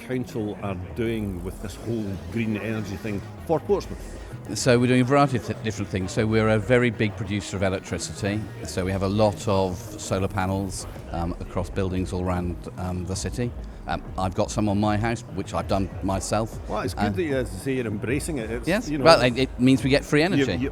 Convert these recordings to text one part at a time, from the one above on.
council are doing with this whole green energy thing for Portsmouth? So we're doing a variety of different things. So we're a very big producer of electricity. So we have a lot of solar panels across buildings all around the city. I've got some on my house, which I've done myself. Well, it's good that you say you're embracing it. It's, yes, you know, well, it means we get free energy.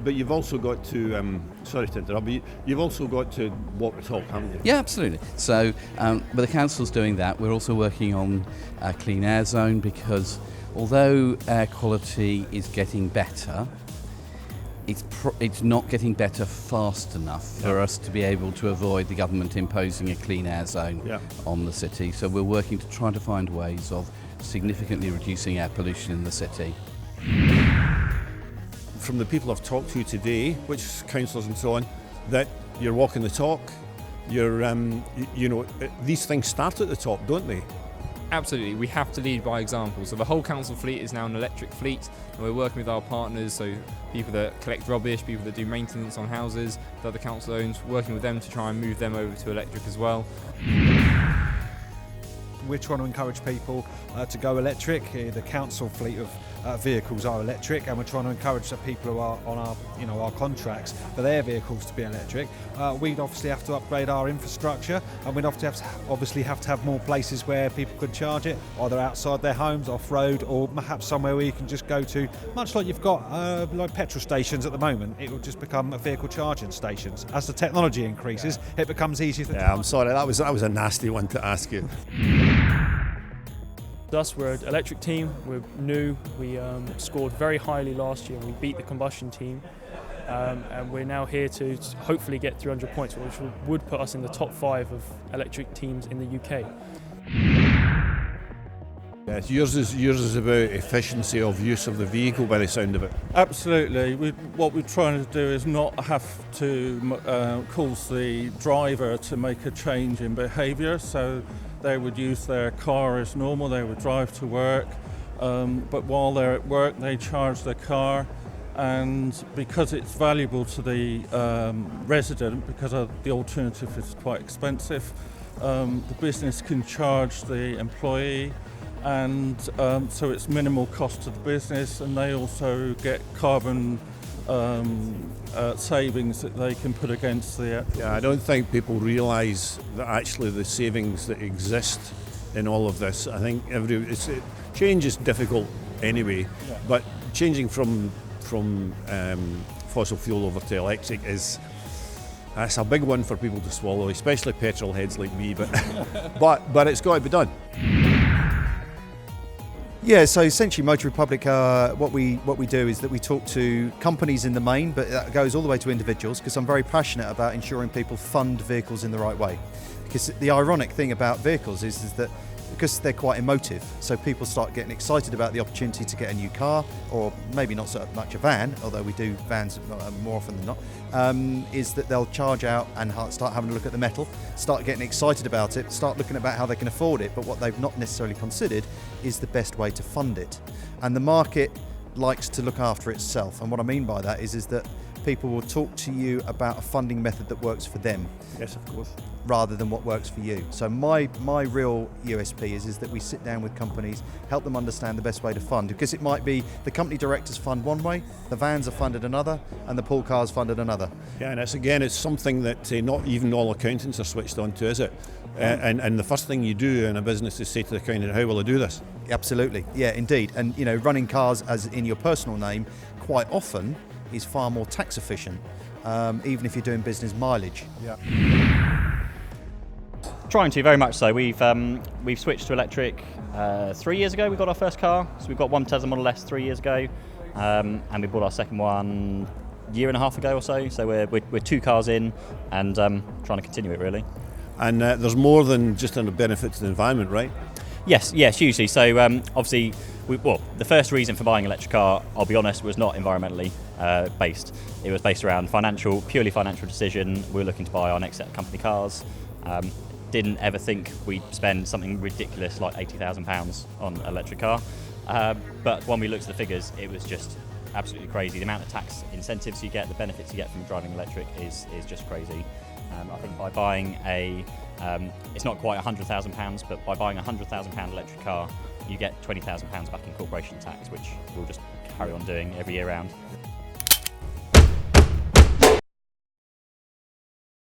But you've also got to, sorry to interrupt, but you've also got to walk the talk, haven't you? Yeah, absolutely. So but the council's doing that. We're also working on a clean air zone because although air quality is getting better, it's not getting better fast enough for us to be able to avoid the government imposing a clean air zone on the city. So we're working to try to find ways of significantly reducing air pollution in the city. From the people I've talked to today, which councillors and so on, that you're walking the talk, these things start at the top, don't they? Absolutely, we have to lead by example. So the whole council fleet is now an electric fleet, and we're working with our partners, so people that collect rubbish, people that do maintenance on houses that the council owns, working with them to try and move them over to electric as well. We're trying to encourage people to go electric. The council fleet of vehicles are electric, and we're trying to encourage the people who are on our contracts for their vehicles to be electric. We'd obviously have to upgrade our infrastructure, and we'd obviously have to have more places where people could charge it, either outside their homes, off-road, or perhaps somewhere where you can just go to, much like you've got like petrol stations at the moment. It will just become a vehicle charging stations. As the technology increases, it becomes easier. I'm sorry, that was a nasty one to ask you. Us, we're an electric team, we're new, we scored very highly last year and we beat the combustion team, and we're now here to hopefully get 300 points, which would put us in the top 5 of electric teams in the UK. Yes, yours is about efficiency of use of the vehicle by the sound of it. Absolutely. What we're trying to do is not have to cause the driver to make a change in behaviour, so they would use their car as normal, they would drive to work, but while they're at work they charge their car, and because it's valuable to the resident, because the alternative is quite expensive, the business can charge the employee, and so it's minimal cost to the business, and they also get carbon savings that they can put against the... I don't think people realise that actually the savings that exist in all of this. I think change is difficult anyway, but changing from fossil fuel over to electric that's a big one for people to swallow, especially petrol heads like me, but it's got to be done. Yeah, so essentially Motor Republic, what we do is that we talk to companies in the main, but that goes all the way to individuals, because I'm very passionate about ensuring people fund vehicles in the right way. Because the ironic thing about vehicles is that because they're quite emotive, so people start getting excited about the opportunity to get a new car, or maybe not so much a van, although we do vans more often than not, is that they'll charge out and start having a look at the metal, start getting excited about it, start looking about how they can afford it, but what they've not necessarily considered is the best way to fund it. And the market likes to look after itself, and what I mean by that is that people will talk to you about a funding method that works for them. Yes, of course. Rather than what works for you. So my real USP is that we sit down with companies, help them understand the best way to fund, because it might be the company directors fund one way, the vans are funded another, and the pool cars funded another. Yeah, and it's something that not even all accountants are switched on to, is it? And the first thing you do in a business is say to the accountant, how will I do this? Absolutely, yeah, indeed. And running cars as in your personal name quite often is far more tax efficient, even if you're doing business mileage. Yeah. Trying to, very much so. We've switched to electric 3 years ago. We got our first car, so we've got one Tesla Model S 3 years ago, and we bought our second one a year and a half ago or so. So we're 2 cars in, and trying to continue it really. And there's more than just a benefit to the environment, right? Yes, hugely. So obviously, the first reason for buying an electric car, I'll be honest, was not environmentally based. It was based around purely financial decision. We were looking to buy our next set of company cars. Didn't ever think we'd spend something ridiculous like £80,000 on an electric car. But when we looked at the figures, it was just absolutely crazy. The amount of tax incentives you get, the benefits you get from driving electric is just crazy. I think by buying it's not quite £100,000, but by buying a £100,000 electric car, you get £20,000 back in corporation tax, which we'll just carry on doing every year round.